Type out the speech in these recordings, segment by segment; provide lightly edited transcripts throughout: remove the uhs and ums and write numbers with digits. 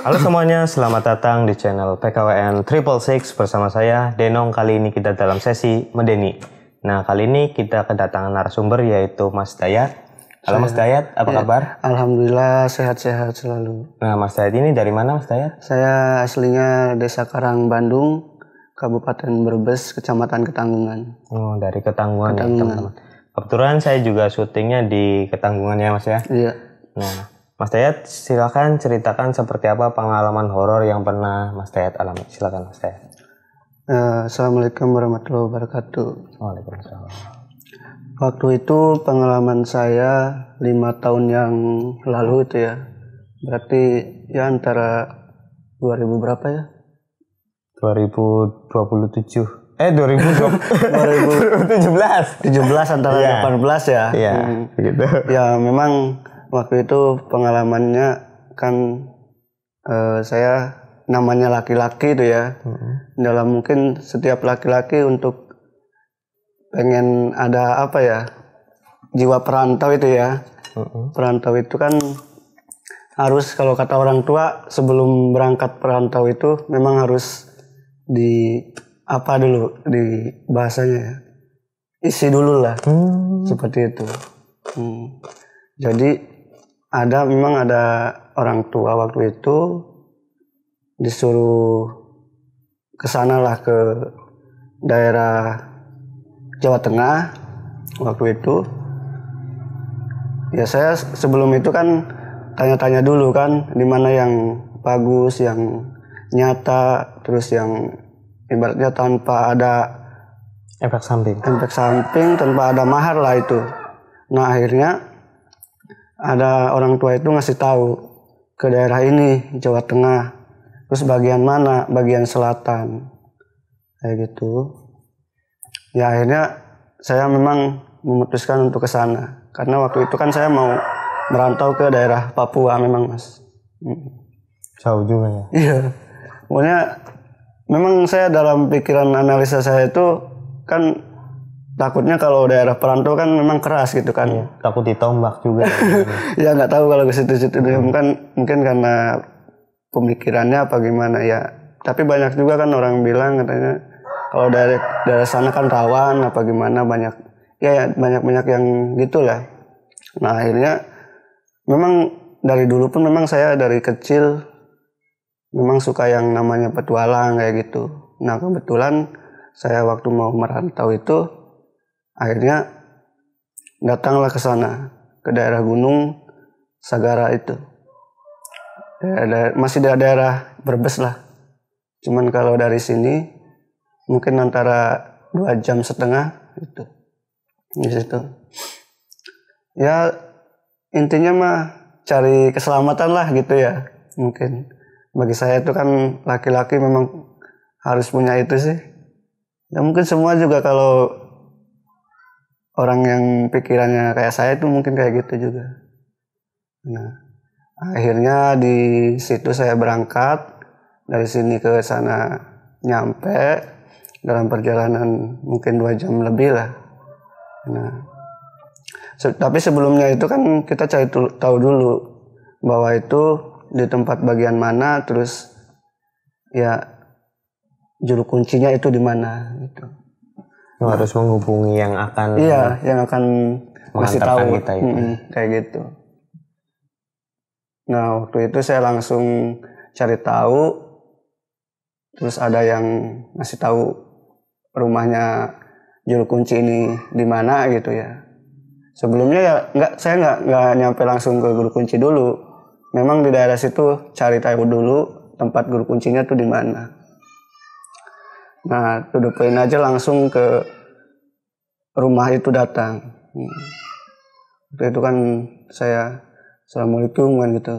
Halo semuanya, selamat datang di channel PKWN 666 bersama saya Denong. Kali ini kita dalam sesi Medeni. Nah, kali ini kita kedatangan narasumber yaitu Mas Dayat. Halo Mas Dayat, apa kabar? Alhamdulillah sehat-sehat selalu. Nah, Mas Dayat ini dari mana Mas Dayat? Saya aslinya Desa Karang, Bandung, Kabupaten Brebes, Kecamatan Ketanggungan. Oh, dari Ketanggungan ya teman-teman. Kebetulan saya juga syutingnya di Ketanggungan ya Mas ya? Iya. Nah, Mas Dayat, silakan ceritakan seperti apa pengalaman horor yang pernah Mas Dayat alami. Silakan Mas Dayat. Assalamualaikum warahmatullahi wabarakatuh. Waalaikumsalam. Waktu itu pengalaman saya 5 tahun yang lalu itu ya. Berarti ya antara 2000 berapa ya? 2027. 2017. 17 antara 18 ya. Iya, gitu. Ya memang waktu itu pengalamannya kan saya namanya laki-laki itu ya. Dalam mungkin setiap laki-laki untuk pengen ada apa ya, jiwa perantau itu ya. Perantau itu kan harus, kalau kata orang tua, sebelum berangkat perantau itu memang harus di apa dulu, di bahasanya ya, isi dulu lah. Seperti itu. Jadi memang ada orang tua waktu itu disuruh kesana lah, ke daerah Jawa Tengah waktu itu. Ya saya sebelum itu kan tanya-tanya dulu kan, di mana yang bagus, yang nyata, terus yang ibaratnya tanpa ada Efek samping, tanpa ada mahar lah itu. Nah akhirnya ada orang tua itu ngasih tahu ke daerah ini, Jawa Tengah. Terus bagian mana? Bagian selatan. Kayak gitu. Ya akhirnya saya memang memutuskan untuk ke sana. Karena waktu itu kan saya mau merantau ke daerah Papua memang, Mas. jauh juga ya. Iya. Pokoknya memang saya dalam pikiran analisa saya itu kan takutnya kalau daerah perantau kan memang keras gitu kan. Iya, takut ditombak juga. Ya nggak tahu kalau ke situ-situ mungkin karena pemikirannya apa gimana ya. Tapi banyak juga kan orang bilang katanya kalau daerah sana kan rawan apa gimana, banyak yang gitulah. Nah akhirnya memang dari dulu pun memang saya dari kecil memang suka yang namanya petualang kayak gitu. Nah kebetulan saya waktu mau merantau itu akhirnya datanglah ke sana, ke daerah Gunung Sagara itu. Masih di daerah Brebes lah. Cuman kalau dari sini mungkin antara 2,5 jam itu. Di situ. Ya intinya mah cari keselamatan lah gitu ya. Mungkin bagi saya itu kan laki-laki memang harus punya itu sih. Ya mungkin semua juga kalau orang yang pikirannya kayak saya itu mungkin kayak gitu juga. Nah, akhirnya di situ saya berangkat dari sini ke sana, nyampe dalam perjalanan mungkin 2 jam lebih lah. Nah, tapi sebelumnya itu kan kita cari tahu dulu bahwa itu di tempat bagian mana, terus ya juru kuncinya itu di mana gitu. Harus menghubungi yang akan yang akan ngasih tahu kita itu. Kayak gitu. Nah waktu itu saya langsung cari tahu, terus ada yang ngasih tahu rumahnya juru kunci ini di mana gitu ya. Sebelumnya ya saya nggak nyampe langsung ke guru kunci dulu. Memang di daerah situ cari tahu dulu tempat guru kuncinya tuh di mana. Nah, to the point aja langsung ke rumah itu datang. Waktu itu kan saya assalamualaikum kan gitu.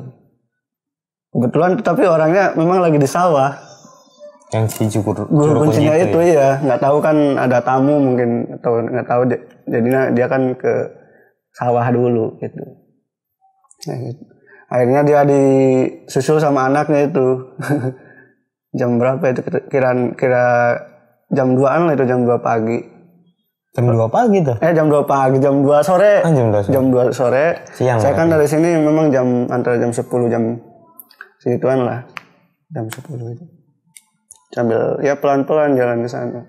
Kebetulan tapi orangnya memang lagi di sawah. Yang si guru kuncinya itu ya, nggak tahu kan ada tamu mungkin atau nggak tahu. Jadinya dia kan ke sawah dulu gitu. Nah, gitu. Akhirnya dia disusul sama anaknya itu. Jam berapa itu? Kira jam 2-an lah itu, jam 2 pagi. Jam 2 pagi tuh? Jam 2 pagi, jam 2 sore. Jam 2 sore. Jam 2 sore. Siang. Saya kan dari sini memang antara jam 10 jam segituan lah, jam 10 itu. Sambil ya pelan-pelan jalan ke sana.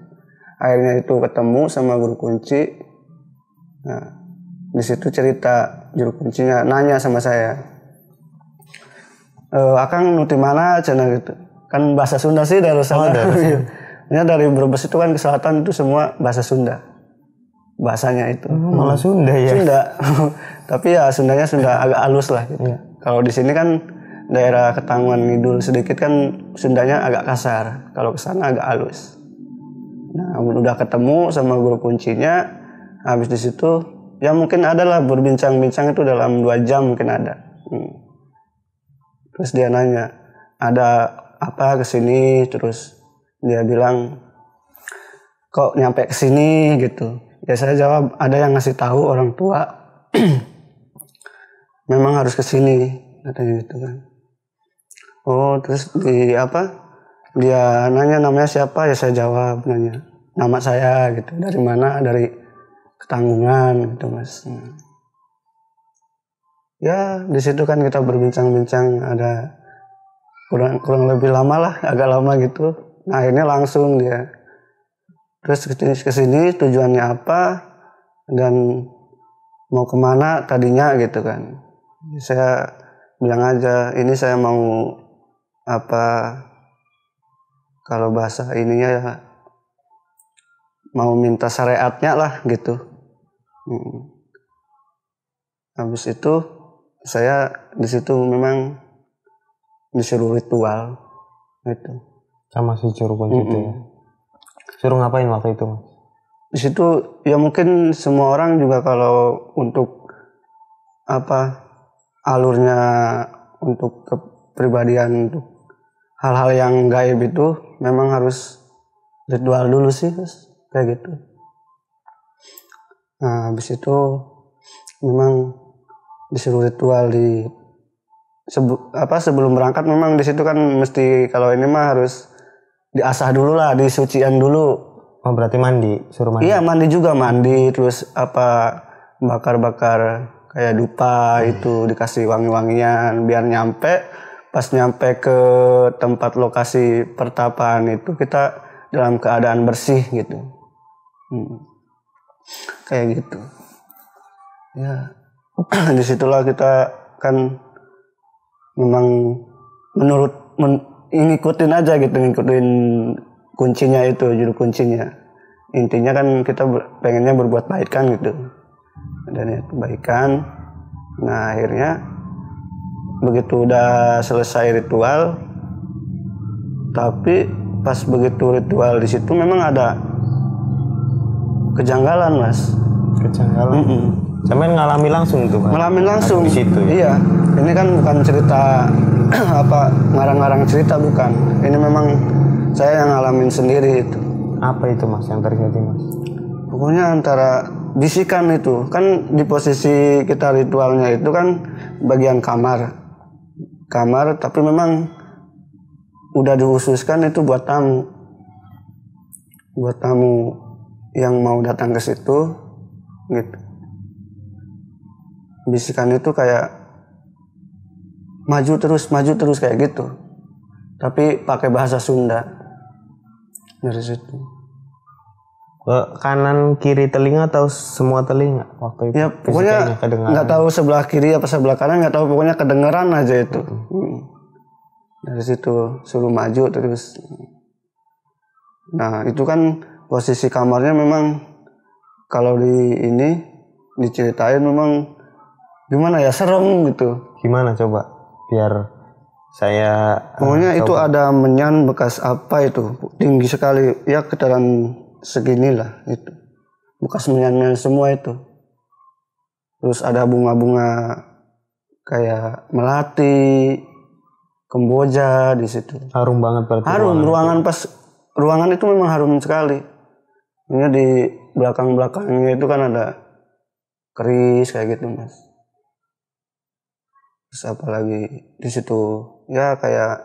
Akhirnya itu ketemu sama guru kunci. Nah, di situ cerita juru kuncinya nanya sama saya. Akang nuti mana cina gitu. Kan bahasa Sunda sih dari sana. Ya dari Brebes itu kan ke selatan itu semua bahasa Sunda. Bahasanya itu. Malah Sunda ya. Sunda. Tapi ya Sundanya Sunda agak halus lah gitu. Iya. Kalau di sini kan daerah Ketanggungan Ngidul sedikit kan Sundanya agak kasar. Kalau ke sana agak halus. Nah, udah ketemu sama guru kuncinya, habis di situ ya mungkin adalah berbincang-bincang itu dalam 2 jam mungkin ada. Terus dia nanya, ada apa kesini? Terus dia bilang, kok nyampe kesini gitu. Ya saya jawab, ada yang ngasih tahu orang tua, memang harus kesini, katanya gitu kan. Oh, terus dia nanya namanya siapa, ya saya jawab, nanya nama saya gitu, dari mana, dari Ketanggungan gitu mas. Ya di situ kan kita berbincang-bincang, ada kurang lebih lama lah, agak lama gitu. Nah akhirnya langsung dia, terus kesini tujuannya apa dan mau kemana tadinya gitu kan. Saya bilang aja, ini saya mau apa, kalau bahasa ininya ya mau minta syariatnya lah gitu. Habis itu saya di situ memang disuruh ritual gitu. Sama si juru kunci itu ya. Suruh ngapain waktu itu, Mas? Di situ ya mungkin semua orang juga kalau untuk apa alurnya untuk kepribadian untuk hal-hal yang gaib itu memang harus ritual dulu sih, kayak gitu. Nah, habis itu memang disuruh ritual di sebelum berangkat memang di situ kan mesti kalau ini mah harus diasah dulu lah, disucian dulu. Oh, berarti mandi, suruh mandi. Iya, mandi juga, mandi terus bakar-bakar kayak dupa itu dikasih wangi-wangian biar pas nyampe ke tempat lokasi pertapaan itu kita dalam keadaan bersih gitu. Kayak gitu. Ya, disitulah kita kan memang ngikutin aja gitu, ngikutin kuncinya itu, juru kuncinya. Intinya kan kita pengennya berbuat baik kan gitu. Dan itu kebaikan. Nah akhirnya begitu udah selesai ritual, tapi pas begitu ritual di situ memang ada kejanggalan mas. Kejanggalan. Sampai ngalami langsung tuh, Mas? Ngalamin langsung. Di situ ya? Iya. Ini kan bukan cerita ngarang-ngarang cerita, bukan. Ini memang saya yang ngalamin sendiri itu. Apa itu mas yang terjadi mas? Pokoknya antara bisikan itu kan di posisi kita ritualnya itu kan bagian kamar tapi memang udah dikhususkan itu buat tamu yang mau datang ke situ gitu. Bisikan itu kayak maju terus kayak gitu, tapi pakai bahasa Sunda dari situ. Kanan kiri telinga atau semua telinga waktu itu? Ya pokoknya nggak tahu sebelah kiri apa sebelah kanan, nggak tahu, pokoknya kedengeran aja itu. Dari situ suruh maju terus. Nah itu kan posisi kamarnya memang kalau diceritain memang gimana ya, serem gitu. Gimana coba biar saya pokoknya itu ada menyan bekas apa itu tinggi sekali ya, keteran seginilah itu, bekas menyan semua itu. Terus ada bunga-bunga kayak melati, kemboja di situ. Harum banget berarti. Harum ruangan itu memang harum sekali. Ini di belakangnya itu kan ada keris kayak gitu mas. Terus apalagi di situ ya kayak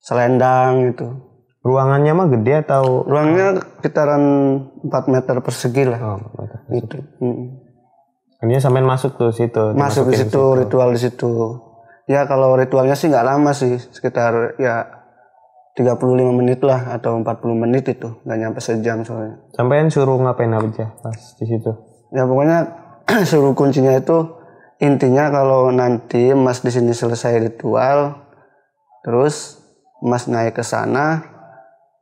selendang gitu. Ruangannya mah gede atau? Ruangnya sekitaran 4 meter persegi lah. Oh, 4 meter persegi. Gitu. Ini sampai masuk tuh situ. Masuk di situ, ritual di situ. Ya kalau ritualnya sih nggak lama sih, sekitar ya 35 menit lah atau 40 menit itu, nggak nyampe sejam soalnya. Sampean suruh ngapain aja pas di situ? Ya pokoknya suruh kuncinya itu intinya kalau nanti Mas di sini selesai ritual, terus Mas naik ke sana,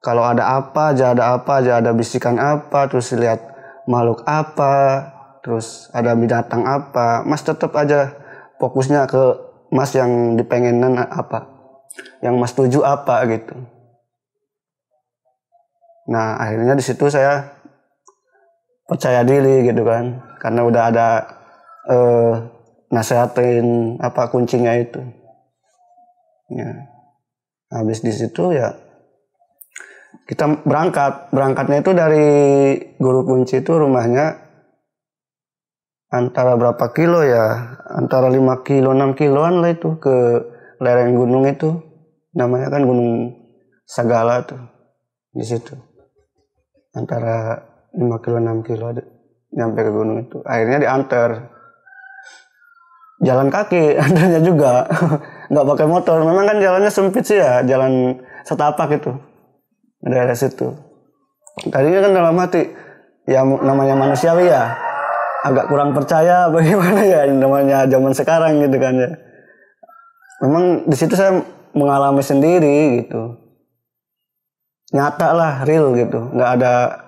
kalau ada apa aja, ada bisikan apa, terus lihat makhluk apa, terus ada binatang apa, Mas tetap aja fokusnya ke Mas yang dipengenan apa, yang Mas tuju apa gitu. Nah akhirnya di situ saya percaya diri gitu kan, karena udah ada nasehatin apa kuncinya itu. Ya, habis di situ ya kita berangkatnya itu dari guru kunci itu rumahnya antara berapa kilo ya, antara 5 kilo 6 kiloan lah itu ke lereng gunung itu, namanya kan Gunung Sagala tuh di situ, antara 5 kilo 6 kilo nyampe ke gunung itu. Akhirnya diantar jalan kaki antarnya juga nggak pakai motor, memang kan jalannya sempit sih ya, jalan setapak itu daerah situ. Tadinya kan dalam hati ya namanya manusiawi ya, agak kurang percaya bagaimana ya namanya zaman sekarang gitu kan ya. Memang di situ saya mengalami sendiri gitu, nyata lah, real gitu, nggak ada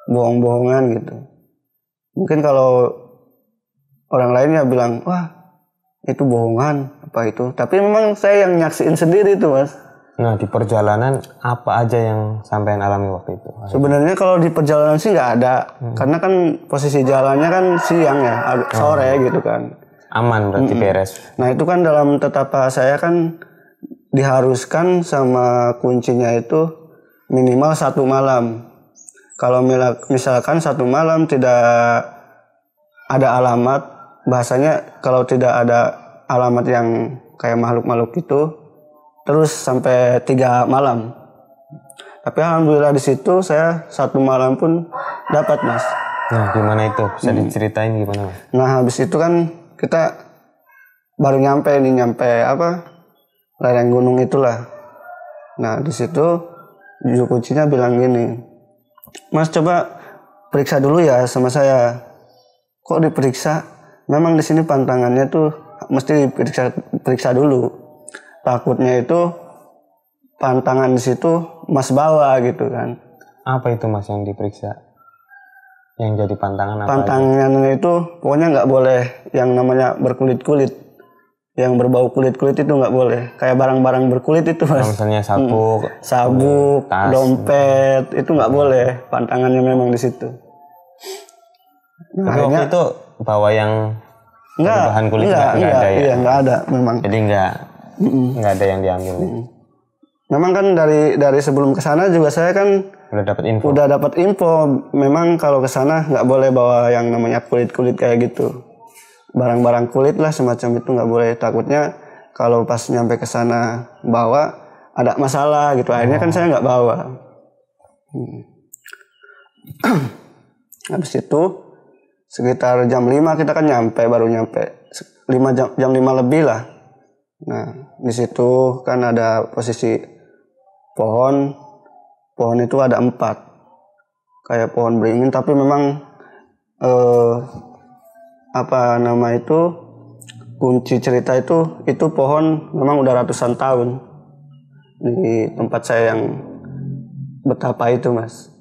bohong-bohongan gitu. Mungkin kalau orang lainnya bilang wah itu bohongan apa itu, tapi memang saya yang nyaksiin sendiri tuh Mas. Nah di perjalanan apa aja yang sampean alami waktu itu? Sebenarnya kalau di perjalanan sih nggak ada, karena kan posisi jalannya kan siang ya, sore gitu kan. Aman berarti beres. Nah itu kan dalam tetapa saya kan diharuskan sama kuncinya itu minimal 1 malam. Kalau misalkan 1 malam tidak ada alamat, bahasanya kalau tidak ada alamat yang kayak makhluk-makhluk itu, terus sampai 3 malam. Tapi alhamdulillah di situ saya 1 malam pun dapat Mas. Nah gimana itu? Bisa diceritain gimana Mas? Nah habis itu kan kita baru nyampe apa lereng gunung itulah. Nah di situ juru kuncinya bilang gini, Mas coba periksa dulu ya sama saya. Kok diperiksa? Memang di sini pantangannya tuh mesti periksa dulu. Takutnya itu pantangan di situ Mas bawa gitu kan. Apa itu Mas yang diperiksa? Yang jadi pantangan apa? Pantangannya itu pokoknya nggak boleh yang namanya berkulit-kulit, yang berbau kulit-kulit itu nggak boleh. Kayak barang-barang berkulit itu Mas. Misalnya sabuk, tas, dompet itu nggak boleh. Pantangannya memang di situ. Nah, waktu itu bawa yang bahan kulit nggak ada ya? Iya nggak ada memang. Jadi nggak ada yang diambil. Memang kan dari sebelum ke sana juga saya kan udah dapat info. Memang kalau ke sana nggak boleh bawa yang namanya kulit-kulit kayak gitu. Barang-barang kulit lah semacam itu nggak boleh. Takutnya kalau pas nyampe ke sana bawa ada masalah gitu. Akhirnya kan saya nggak bawa. Habis itu sekitar jam 5 kita kan baru nyampe 5 jam 5 lebih lah. Nah di situ kan ada posisi pohon itu ada 4 kayak pohon beringin, tapi memang apa nama itu kunci cerita itu pohon memang udah ratusan tahun di tempat saya yang betapa itu Mas.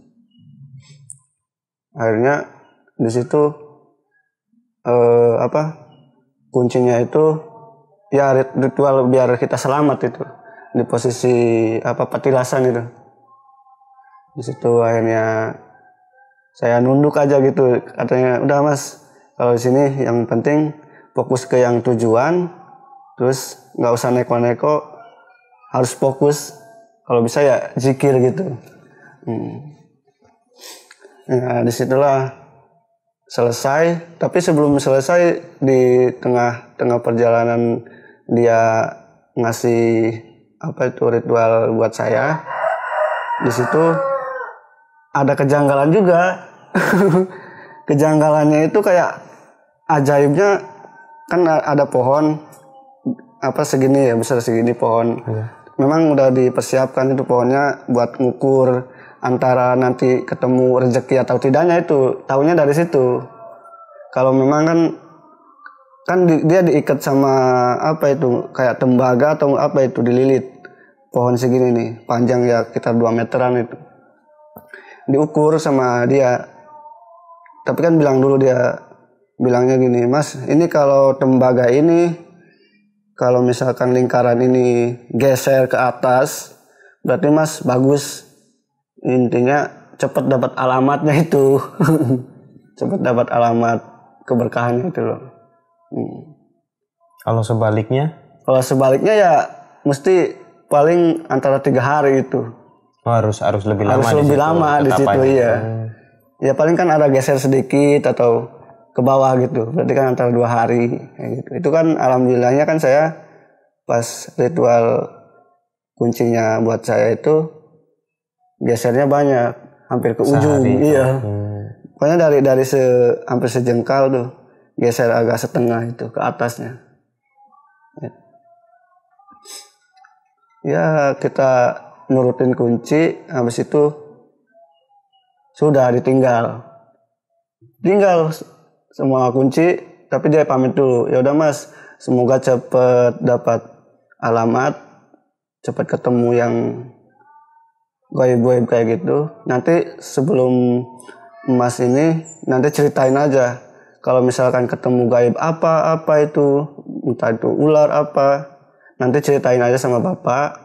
Akhirnya di situ kuncinya itu ya ritual biar kita selamat itu di posisi petilasan itu. Di situ akhirnya saya nunduk aja gitu, katanya udah Mas kalau di sini yang penting fokus ke yang tujuan, terus nggak usah neko-neko, harus fokus, kalau bisa ya zikir gitu. Nah disitulah selesai, tapi sebelum selesai di tengah perjalanan dia ngasih ritual buat saya. Di situ ada kejanggalan juga. Kejanggalannya itu kayak ajaibnya kan ada pohon apa segini ya, besar segini pohon. Iya. Memang udah dipersiapkan itu pohonnya buat ngukur antara nanti ketemu rezeki atau tidaknya, itu tahunya dari situ. Kalau memang kan dia diikat sama apa itu, kayak tembaga atau apa itu, dililit pohon segini nih, panjang ya sekitar 2 meteran itu. Diukur sama dia. Tapi kan bilangnya gini, Mas, ini kalau tembaga ini, kalau misalkan lingkaran ini geser ke atas, berarti Mas bagus. Intinya cepat dapat alamatnya itu. Cepat dapat alamat keberkahannya itu loh. Kalau sebaliknya? Kalau sebaliknya ya mesti paling antara 3 hari itu. Harus lebih lama. Harus lebih lama di situ, iya. Ya paling kan ada geser sedikit atau ke bawah gitu, berarti kan antara 2 hari kayak gitu. Itu kan alhamdulillahnya kan saya pas ritual kuncinya buat saya itu gesernya banyak, hampir ke ujung. Iya. Pokoknya dari hampir sejengkal tuh geser agak setengah itu ke atasnya. Ya kita nurutin kunci, habis itu sudah tinggal semua kunci, tapi dia pamit dulu. Ya udah Mas, semoga cepet dapat alamat, cepet ketemu yang gaib-gaib kayak gitu. Nanti sebelum Mas ini nanti ceritain aja. Kalau misalkan ketemu gaib apa itu, entah itu ular apa, nanti ceritain aja sama Bapak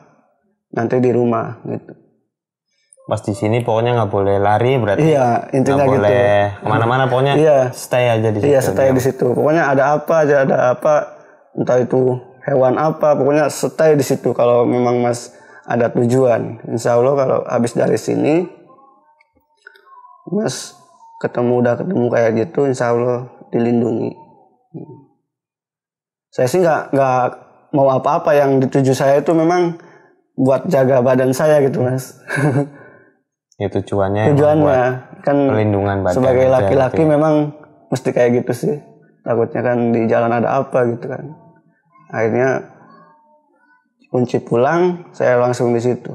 nanti di rumah gitu. Pas di sini pokoknya nggak boleh lari berarti. Iya, intinya nggak gitu. boleh kemana-mana, pokoknya stay aja di situ. Iya, stay di situ. Pokoknya ada apa, entah itu hewan apa, pokoknya stay di situ kalau memang Mas ada tujuan. Insya Allah kalau habis dari sini Mas udah ketemu kayak gitu, insya Allah dilindungi. Saya sih nggak mau apa-apa, yang dituju saya itu memang buat jaga badan saya gitu Mas. Ya tujuannya kan perlindungan badan. Sebagai laki-laki gitu. Memang mesti kayak gitu sih. Takutnya kan di jalan ada apa gitu kan. Akhirnya kunci pulang, saya langsung di situ.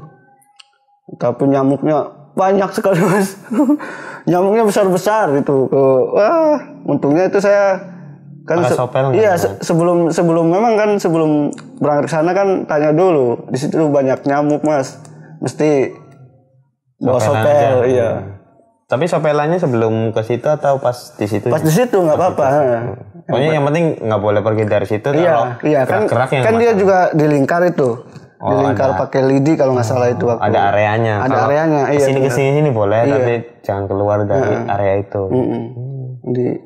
Tapi nyamuknya banyak sekali Mas. Nyamuknya besar-besar itu. Wah, untungnya itu saya kan sebelum memang kan sebelum berangkat ke sana kan tanya dulu. Di situ banyak nyamuk Mas. Mesti bawa sopel, iya. Tapi sopelannya sebelum ke situ atau pas di situ? Pas di situ nggak apa-apa. Pokoknya yang penting nggak boleh pergi dari situ. Iya kan dia juga dilingkar itu. Dilingkar pakai lidi kalau nggak salah itu. Ada areanya. Ada areanya. Iya. Kesini boleh, tapi jangan keluar dari area itu.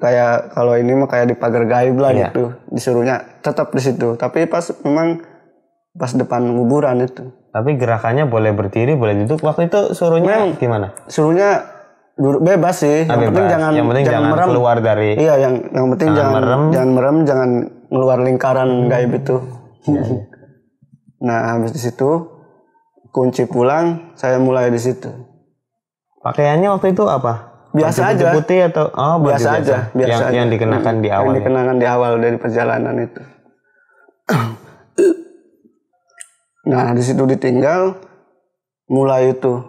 Kayak kalau ini mah kayak di pagar gaib lah gitu. Disuruhnya tetap di situ. Tapi pas depan kuburan itu. Tapi gerakannya boleh berdiri, boleh duduk. Waktu itu suruhnya gimana? Suruhnya bebas sih. Yang penting jangan merem. Keluar dari. Iya, yang penting jangan merem, jangan keluar lingkaran gaib itu. Nah, habis di situ kunci pulang, saya mulai di situ. Pakaiannya waktu itu apa? Biasa aja. Putih atau biasa aja. Yang dikenakan di awal. Yang dikenakan di awal dari perjalanan itu. Nah, di situ ditinggal, mulai itu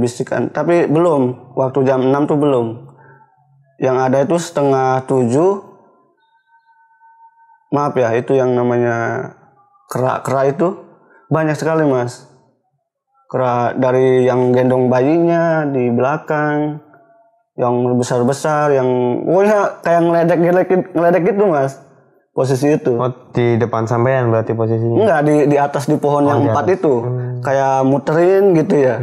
bisikan. Tapi belum, waktu jam 6 tuh belum. Yang ada itu 6:30. Maaf ya, itu yang namanya kera itu banyak sekali Mas. Kera dari yang gendong bayinya di belakang, yang besar-besar, yang pokoknya kayak ngeledek gitu Mas. Posisi itu. Di depan sampean berarti posisinya? Enggak, di atas di pohon yang 4 itu. Kayak muterin gitu ya.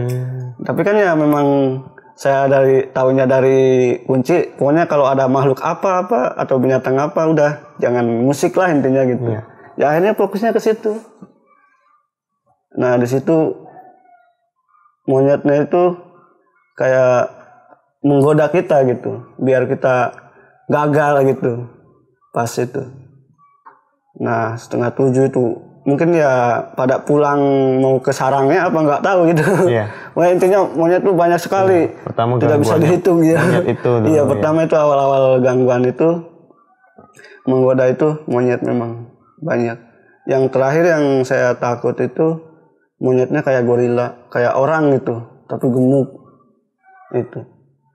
Tapi kan ya memang saya tahunya dari kunci, pokoknya kalau ada makhluk apa atau binatang apa udah jangan musik lah intinya gitu. Ya akhirnya fokusnya ke situ. Nah, di situ monyetnya itu kayak menggoda kita gitu, biar kita gagal gitu. Pas itu. Nah, 6:30 itu mungkin ya pada pulang mau ke sarangnya apa nggak tahu gitu. Iya. Wah, intinya monyet tuh banyak sekali. Pertama tidak bisa dihitung ya. Monyet itu. Iya, pertama itu awal-awal gangguan itu menggoda itu monyet memang banyak. Yang terakhir yang saya takut itu monyetnya kayak gorila, kayak orang gitu, tapi gemuk. Itu.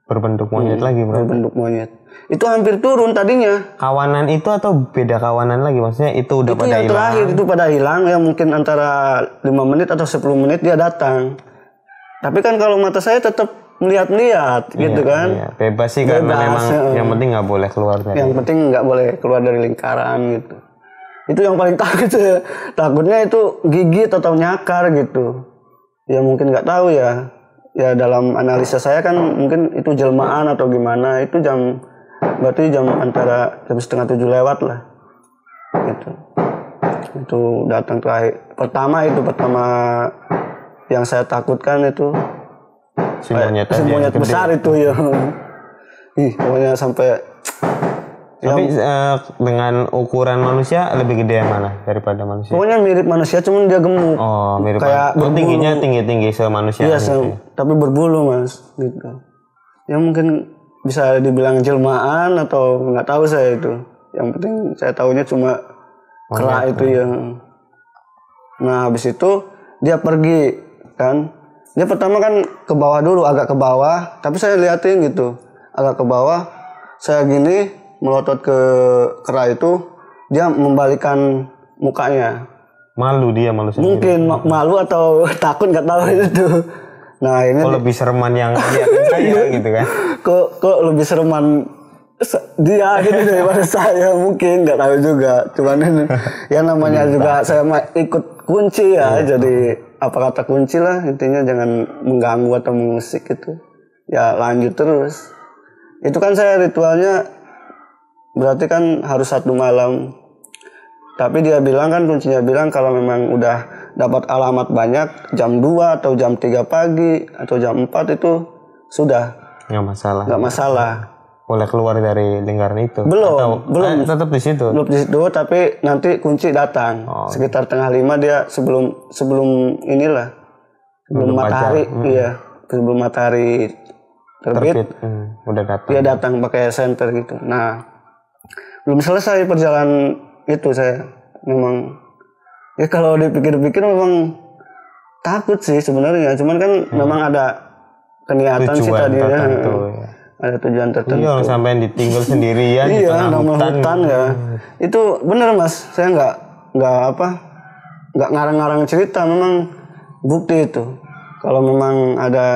Berbentuk monyet lagi berarti. Berbentuk monyet. Itu hampir turun tadinya. Kawanan itu atau beda kawanan lagi? Maksudnya itu udah Itu pada yang hilang. terakhir itu pada hilang ya, mungkin antara 5 menit atau 10 menit dia datang. Tapi kan kalau mata saya tetap melihat-lihat gitu kan. Iya. Bebas sih karena memang yang penting nggak boleh keluar dari. Yang penting nggak boleh keluar dari lingkaran gitu. Itu yang paling takut ya. Takutnya itu gigit atau nyakar gitu. Ya mungkin nggak tahu ya. Ya dalam analisa saya kan mungkin itu jelmaan atau gimana. Itu berarti jam antara jam 6:30 lewat lah. Gitu. Itu datang terakhir. Pertama yang saya takutkan itu Si monyet besar itu ya. Pokoknya sampai. Tapi dengan ukuran manusia lebih gede yang mana daripada manusia? Pokoknya mirip manusia, cuman dia gemuk. Oh, mirip. Kayak tingginya tinggi semanusia. Iya, gitu. tapi berbulu mas, gitu. Ya mungkin bisa dibilang jelmaan atau nggak tahu saya itu. Yang penting saya tahunya cuma kera itu ya. Nah habis itu dia pergi kan. Dia pertama kan ke bawah dulu, agak ke bawah. Tapi saya liatin gitu, agak ke bawah. Saya gini melotot ke kera itu, dia membalikan mukanya. Malu dia malu sendiri. Mungkin malu atau takut nggak tahu itu. Nah ini lebih sereman yang liatin saya gitu kan. Kok lebih sereman dia gitu daripada saya, mungkin nggak tahu juga. Cuman ini ya namanya juga saya ikut kunci ya, jadi apa kata kunci lah, intinya jangan mengganggu atau mengusik gitu. Ya lanjut terus. Itu kan saya ritualnya berarti kan harus 1 malam. Tapi dia bilang kan, kuncinya bilang kalau memang udah dapat alamat banyak jam 2 atau jam 3 pagi atau jam 4 itu sudah nggak masalah. Nggak masalah. Boleh keluar dari lingkaran itu. Belum. Tetap di situ. Belum di situ, tapi nanti kunci datang. Sekitar 4:30 dia sebelum inilah. Sebelum matahari, iya. Sebelum matahari terbit. Udah datang. Dia datang pakai senter gitu. Nah, belum selesai perjalanan itu saya. Memang ya kalau dipikir-pikir memang takut sih sebenarnya. Cuman kan memang ada keniatan sih tadi ya. Ada tujuan tertentu. Iya, sampai ditinggal sendirian di tengah hutan ya. Itu bener mas, saya nggak ngarang-ngarang cerita, memang bukti itu. Kalau memang ada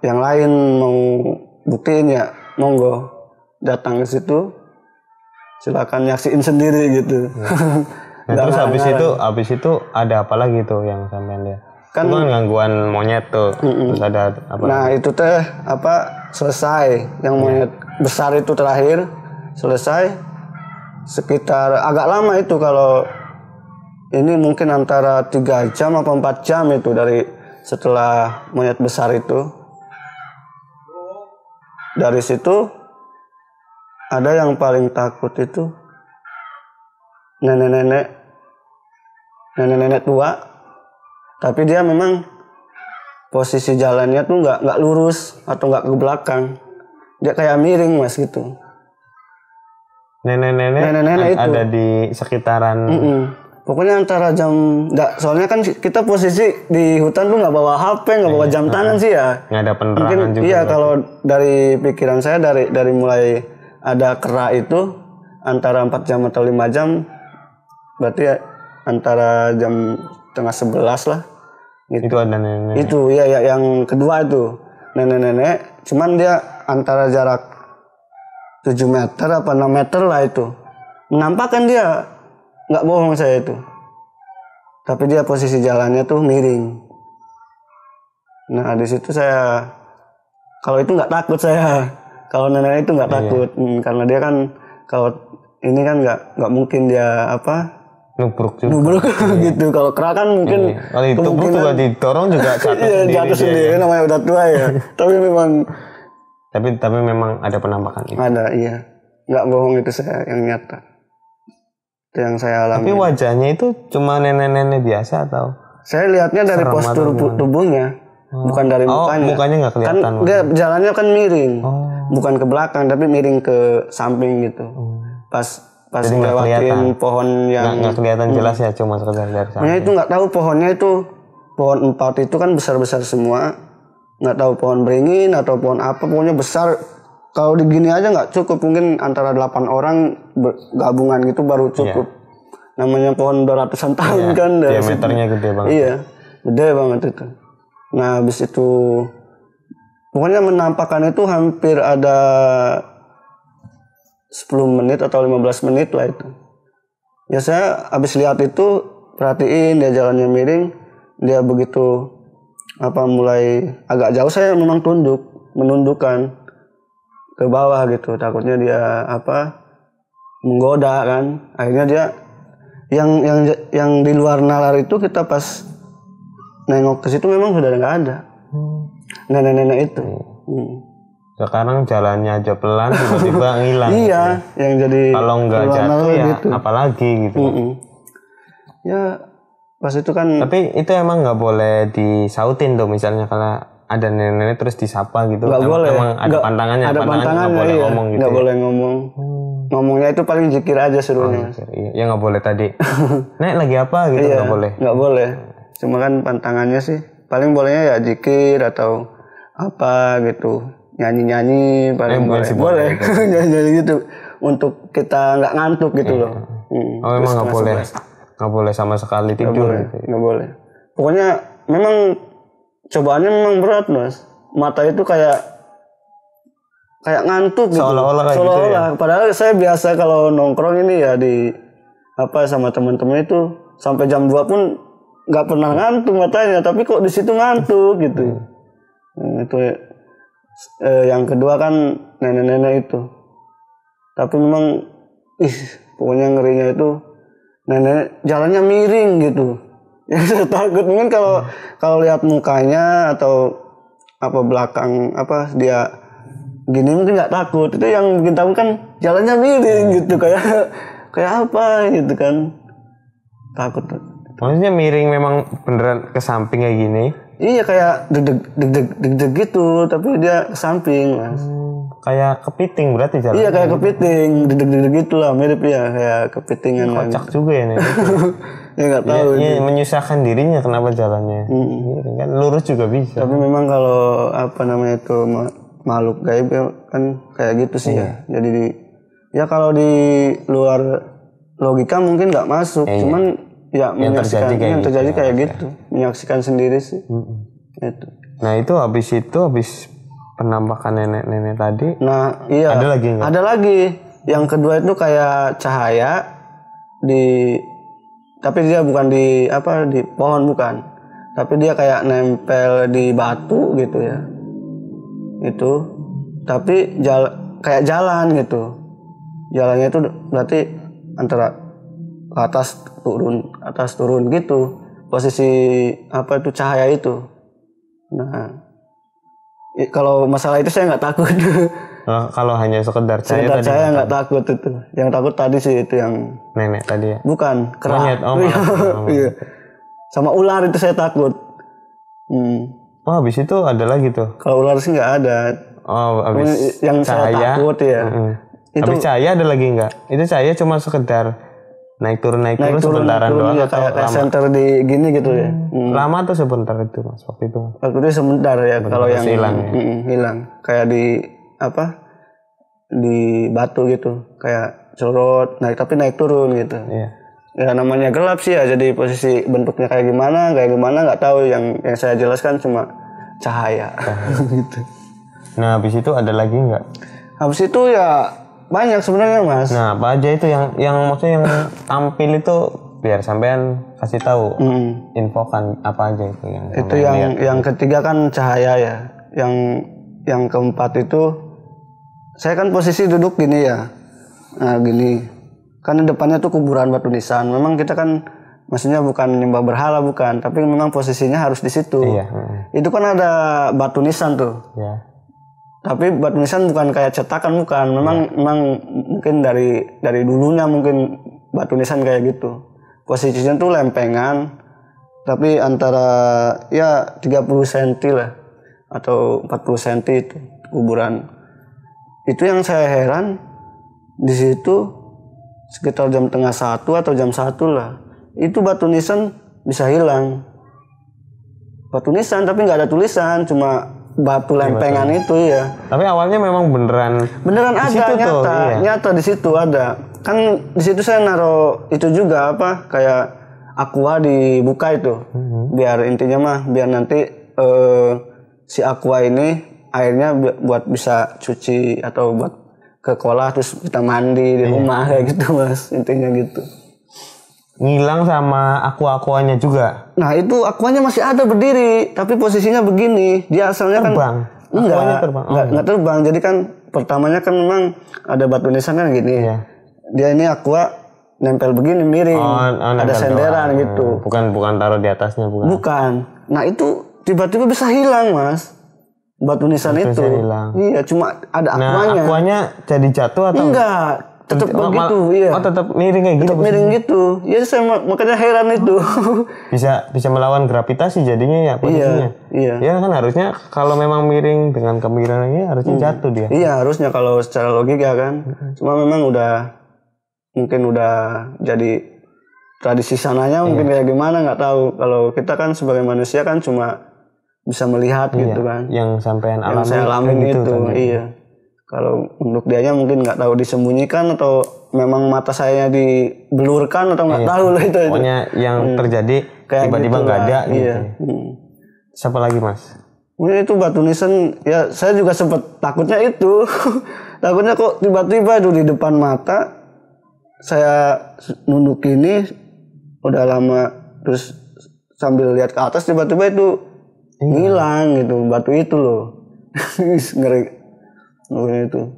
yang lain mau buktiin ya monggo datang ke situ, silakan nyaksiin sendiri gitu. Nah, terus habis itu ada apa lagi tuh yang sampai lihat? Kan gangguan monyet tuh. Terus ada apa? Nah, itu selesai. Yang monyet besar itu terakhir selesai. Sekitar agak lama itu, kalau ini mungkin antara 3 jam atau 4 jam itu dari setelah monyet besar itu. Dari situ ada yang paling takut itu nenek-nenek tua. Tapi dia memang posisi jalannya tuh nggak lurus atau nggak ke belakang, dia kayak miring mas gitu. Nenek-nenek itu ada di sekitaran. Pokoknya antara soalnya kan kita posisi di hutan tuh nggak bawa HP, nggak bawa jam tangan sih ya. Nggak ada penerangan mungkin, juga. Iya, kalau dari pikiran saya dari mulai ada kera itu antara 4 jam atau 5 jam, berarti ya antara jam 10:30 lah. Gitu. Itu ada nenek. Itu ya yang kedua itu nenek-nenek, cuman dia antara jarak 7 meter apa 6 meter lah itu. Menampakkan dia, nggak bohong saya itu. Tapi dia posisi jalannya tuh miring. Nah di situ saya, kalau itu nggak takut saya. Kalau nenek itu nggak takut, karena dia kan kalau ini kan nggak mungkin dia nubruk gitu. Kalau kera kan mungkin kalau ditubruk juga didorong juga jatuh sendiri namanya udah tua ya. tapi memang ada penampakan itu. Ada, iya. Nggak bohong, itu saya yang nyata. Itu yang saya alami. Tapi wajahnya itu cuma nenek-nenek biasa atau? Saya lihatnya dari postur tubuhnya, bukan dari mukanya. Mukanya nggak kelihatan. Kan dia jalannya kan miring. bukan ke belakang tapi miring ke samping gitu. Pas Jadi nggak ngelewatin kelihatan. pohon yang Nggak kelihatan jelas ya, cuma sekedar dari sana. pokoknya itu nggak tahu pohonnya itu pohon 4 itu kan besar-besar semua, nggak tahu pohon beringin atau pohon apa, pokoknya besar. Kalau di gini aja nggak cukup, mungkin antara 8 orang gabungan gitu baru cukup. Namanya pohon beratusan tahun kan dari diameternya gede banget. Iya, gede banget itu. Nah habis itu pokoknya menampakkan itu hampir ada 10 menit atau 15 menit lah itu. Ya saya habis lihat itu, perhatiin dia jalannya miring, dia begitu mulai agak jauh, saya memang menundukkan ke bawah gitu, takutnya dia menggoda kan. Akhirnya dia yang di luar nalar itu, kita pas nengok ke situ memang sudah nggak ada nenek-nenek itu. Sekarang jalannya aja pelan, tiba-tiba ngilang. Iya, gitu. Yang jadi kalau nggak jatuh ya gitu. apalagi gitu. Ya pas itu kan. Tapi itu emang nggak boleh disautin tuh, misalnya kalau ada nenek-nenek terus disapa gitu. Nggak boleh. Emang ada pantangannya. Ada pantangannya, nggak boleh iya. ngomong gitu. Nggak boleh ngomong. Ngomongnya itu paling zikir aja suruhnya. Ya nggak boleh tadi. Nek lagi apa gitu, nggak boleh. Nggak boleh. Cuma kan pantangannya sih paling bolehnya ya zikir atau apa gitu, nyanyi paling boleh. Nyanyi gitu untuk kita nggak ngantuk gitu loh. Oh emang nggak boleh sama sekali tidur gitu. Nggak boleh. Pokoknya memang cobaannya memang berat Mas. Mata itu kayak ngantuk gitu. Seolah-olah gitu ya. Padahal saya biasa kalau nongkrong ini ya di sama teman-teman itu sampai jam 2 pun nggak pernah ngantuk matanya, tapi kok di situ ngantuk gitu. Itu yang kedua kan nenek-nenek itu. Tapi memang pokoknya ngerinya itu nenek jalannya miring gitu. Ya saya takut, mungkin kalau lihat mukanya atau belakang dia gini mungkin nggak takut. Itu yang bikin takut kan jalannya miring gitu, kayak apa gitu kan, takut. Maksudnya miring memang beneran ke samping kayak gini? Iya, kayak deg-deg gitu, tapi dia ke samping Mas. Kayak kepiting berarti jalan. Iya, kayak kepiting, deg-deg gitu lah, mirip ya kayak kepitingan. Kocak juga ya nih. Ya nggak tahu. Ya, menyusahkan dirinya kenapa jalannya. Kan lurus juga bisa. Tapi memang kalau itu makhluk gaib kan kayak gitu sih ya. Jadi kalau di luar logika mungkin nggak masuk, cuman ya yang terjadi kayak gitu. Menyaksikan sendiri sih. Itu. Nah itu habis penampakan nenek-nenek tadi. Nah iya. Ada lagi nggak? Ada lagi. Yang kedua itu kayak cahaya tapi dia bukan di pohon, bukan. Tapi dia kayak nempel di batu gitu ya. Itu. Tapi kayak jalan gitu. Jalannya itu berarti antara atas turun gitu, posisi itu cahaya itu. Nah kalau masalah itu saya nggak takut. Kalau hanya sekedar cahaya tadi saya nggak takut itu. Yang takut tadi sih itu yang nenek tadi ya. Bukan kera. Monyet. Iya. Sama ular itu saya takut. Oh habis itu ada lagi tuh. Kalau ular sih nggak ada. Oh habis yang cahaya. Saya takut ya. Itu habis cahaya ada lagi nggak? Itu cahaya cuma sekedar naik turun sebentaran doang ya, kayak center di gini gitu ya. Lama tuh sebentar itu Mas waktu itu. Waktu itu sebentar ya, kalau yang hilang hilang kayak di di batu gitu, kayak celorot tapi naik turun gitu. Iya. Ya namanya gelap sih ya, jadi posisi bentuknya kayak gimana nggak tahu. Yang saya jelaskan cuma cahaya. Gitu. Nah habis itu ada lagi nggak? Habis itu ya banyak sebenarnya Mas. Nah apa aja itu yang maksudnya yang tampil itu, biar sampean kasih tahu. Infokan apa aja itu yang. Itu yang ketiga kan cahaya ya. Yang keempat itu saya kan posisi duduk gini ya. Nah gini. Kan di depannya tuh kuburan batu nisan. Memang kita kan maksudnya bukan nyembah berhala, bukan, tapi memang posisinya harus di situ. Iya. Itu kan ada batu nisan tuh. Iya. Tapi batu nisan bukan kayak cetakan, bukan. Memang mungkin dari dulunya mungkin batu nisan kayak gitu. Posisinya tuh lempengan, tapi antara ya 30 cm lah atau 40 cm itu kuburan. itu yang saya heran di situ sekitar jam tengah 1 atau jam 1 lah. Itu batu nisan bisa hilang. Batu nisan tapi nggak ada tulisan, cuma batu lempengan itu ya. Tapi awalnya memang beneran ada nyata, tuh, iya. Nyata di situ ada. Kan di situ saya naruh itu juga apa kayak aqua dibuka itu. Biar intinya mah biar nanti si aqua ini airnya buat bisa cuci atau buat ke kolah terus kita mandi di rumah kayak gitu Mas, intinya gitu. Ngilang sama aquanya juga. Nah itu aquanya masih ada berdiri tapi posisinya begini, dia asalnya terbang. Kan enggak terbang. Jadi kan pertamanya kan memang ada batu nisan kan gini. Iya. Dia ini aqua nempel begini miring, ada senderan doang. Gitu. Bukan taruh di atasnya, bukan. Nah itu tiba-tiba bisa hilang Mas, batu nisan itu. Hilang. Iya, cuma ada aquanya. Nah aquanya jadi jatuh atau enggak? Tetap begitu, iya. Oh tetap miring kayak gitu. Tetap miring gitu. Ya saya makanya heran itu. bisa melawan gravitasi jadinya ya posisinya. Iya. Ya kan harusnya kalau memang miring dengan kemiringannya harusnya jatuh dia. Iya harusnya kalau secara logika kan. Cuma memang mungkin udah jadi tradisi sananya mungkin kayak gimana nggak tahu. Kalau kita kan sebagai manusia kan cuma bisa melihat gitu kan. Yang sampean alami. Yang saya alamin itu. Kan, iya. Kalau untuk dianya mungkin nggak tahu disembunyikan atau memang mata saya dibelurkan atau nggak tahu lah itu. Pokoknya yang terjadi tiba-tiba nggak ada gitu. Iya. Siapa lagi Mas? Mungkin itu batu nisan ya saya juga sempat takutnya itu. Takutnya kok tiba-tiba itu di depan mata saya nunduk ini udah lama terus sambil lihat ke atas tiba-tiba itu hilang gitu batu itu loh. Ngeri. Mungkin itu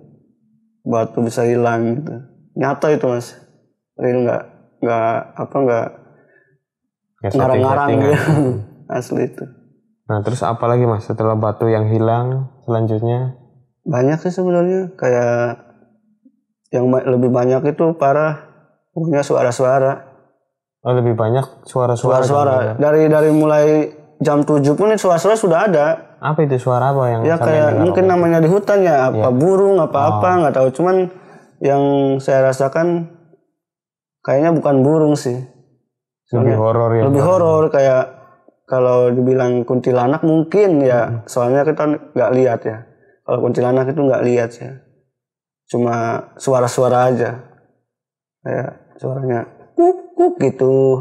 batu bisa hilang gitu. Nyata itu Mas. Itu nggak ngarang-ngarang gitu. Asli itu. Nah terus apa lagi Mas setelah batu yang hilang selanjutnya? Banyak sih sebenarnya kayak yang lebih banyak itu punya suara-suara. Oh lebih banyak suara-suara. Dari mulai jam 7 pun suara-suara sudah ada. Apa itu suara apa yang? Ya kayak mungkin namanya di hutan ya burung apa-apa nggak tahu. Cuman yang saya rasakan kayaknya bukan burung sih. Lebih horor ya. Lebih horor kayak kalau dibilang kuntilanak mungkin ya. Soalnya kita nggak lihat ya. Kalau kuntilanak itu nggak lihat ya. Cuma suara-suara aja. Kayak suaranya kuk gitu.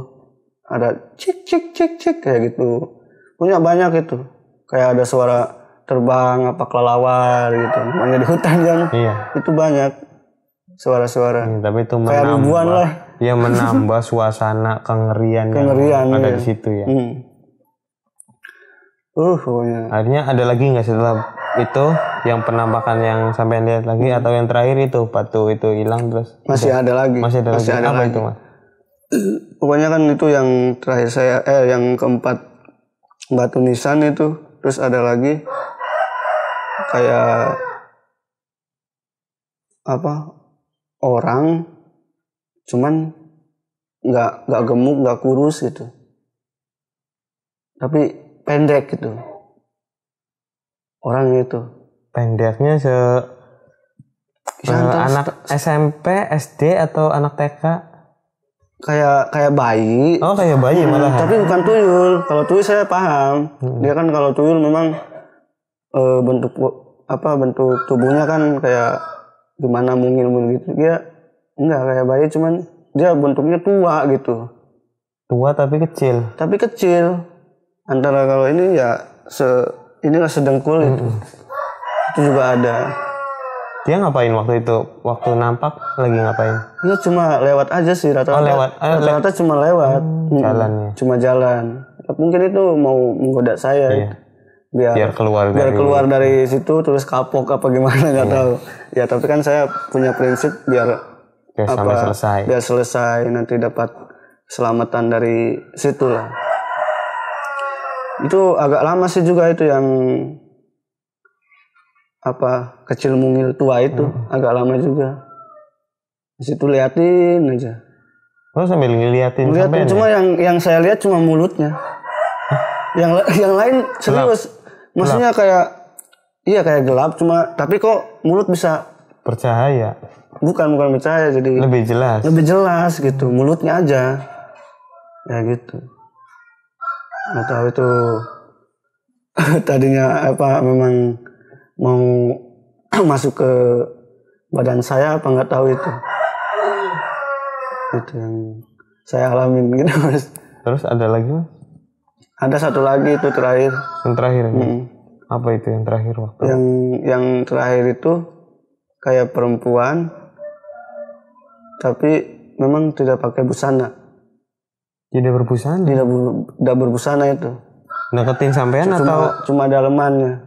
Ada cik cik cik cik kayak gitu. Punya banyak itu. Kayak ada suara terbang apa kelelawar gitu. Namanya di hutan kan. Iya. Itu banyak suara-suara. Tapi itu kayak ribuan lah. Ya menambah suasana kengerian yang ada di situ ya. Pokoknya. Akhirnya ada lagi nggak setelah itu yang penampakan yang sampai lihat lagi atau yang terakhir itu batu itu hilang terus? Masih ada lagi. Masih ada lagi. Apa lagi. Itu Mas? Pokoknya kan itu yang terakhir yang keempat batu nisan itu. Terus ada lagi kayak orang cuman nggak gemuk nggak kurus gitu tapi pendek gitu orang itu pendeknya anak SMP SD atau anak TK kayak bayi. Oh kayak bayi malah. Tapi bukan tuyul. Kalau tuyul saya paham. Dia kan kalau tuyul memang bentuk tubuhnya kan kayak gimana mungil gitu. Dia enggak kayak bayi cuman dia bentuknya tua gitu. Tua tapi kecil. Tapi kecil. Antara kalau ini ya inilah sedengkul itu. Itu juga ada. Dia ngapain waktu itu? Waktu nampak lagi ngapain? Dia cuma lewat aja sih rata-rata. Lewat. Rata-rata cuma lewat. Jalannya. Cuma jalan. Mungkin itu mau menggoda saya. Iya. Biar keluar dari situ terus kapok apa gimana nggak tahu. Ya tapi kan saya punya prinsip biar sampai selesai. Biar selesai nanti dapat keselamatan dari situ lah. Itu agak lama sih juga itu yang kecil mungil tua itu agak lama juga. Di situ liatin aja. Oh sambil ngeliatin cuma yang saya lihat cuma mulutnya. yang lain serius. Maksudnya kayak gelap cuma tapi kok mulut bisa Bercahaya. Bukan bercahaya, jadi Lebih jelas. lebih jelas gitu, mulutnya aja ya gitu. Nggak tahu itu tadinya apa memang mau masuk ke badan saya apa nggak tahu itu yang saya alamin gitu Mas. Terus ada lagi Mas? Ada satu lagi itu terakhir. Yang terakhir ini? Apa itu yang terakhir waktu? Yang terakhir itu kayak perempuan tapi memang tidak pakai busana. Tidak berbusana? Tidak berbusana itu. Deketin sampean atau? Cuma dalemannya.